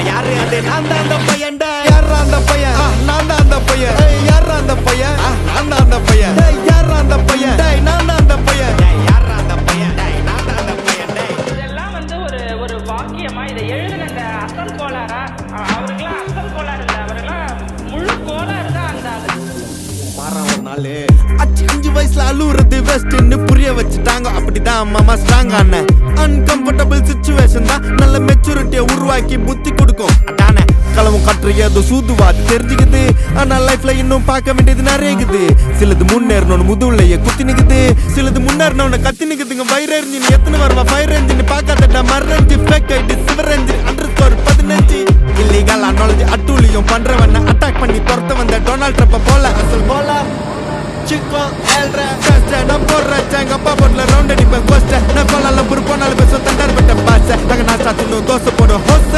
யாரு அது நான் தான் அந்த பையன் யாரா அந்த பையன் நான் தான் அந்த பையன் யாரா அந்த பையன் நான் தான் அந்த பையன் யாரா அந்த பையன் நான் தான் அந்த பையன் யாரா அந்த பையன் நான் தான் அந்த பையன் இதெல்லாம் வந்து ஒரு வாக்கியமா இதை எழுதின அந்த அசல் கோளாரா அவருக்கெல்லாம் அசல் கோளாறு இல்லை அவரெல்லாம் முழு கோளாறு தான் அந்த மாறான் ஒரு நாள் 5 வயசுல அழுவுறது வெஸ்ட்னு புரிய வச்சுட்டாங்க அப்படிதான் மாமா ஸ்ட்ராங் ஆன அன்கம்ஃபர்டபிள் சிச்சுவேஷன் தான் நல்ல மெச்சூரிட்டியை உருவாக்கி புத்தி கொடுக்கும் அதானே களவும் கற்று ஏதோ சூதுவாது தெரிஞ்சுக்குது ஆனா லைஃப்ல இன்னும் பார்க்க வேண்டியது நிறைய இருக்குது சிலது முன்னேறணும்னு முதுகுலையே குத்தி நிக்குது சிலது முன்னேறணும்னு கத்தி நிக்குதுங்க வயிறு எரிஞ்சின்னு எத்தனை வருவா ஃபயர் என்ஜின் பார்க்காதட்டா மரணி ஃபேக் ஐடி சிவர் என்ஜின் _15 இல்லீகல் நாலேஜ் அட்டூழியம் பண்றவன அட்டாக் பண்ணி துரத்த வந்த டொனால்ட் ட்ரம்ப் போல அசல் போல Chico, el rey, நான் போடுறேன் எங்க அப்பா போட்ல ரவுண்ட் அடிப்பேன் கோஸ்ட நான் கொள்ளால புரு போனாலும் பேசுவேன் தண்டார் பட்ட பாச நாங்க நான் சாத்தினும் தோசை போடும் ஹோச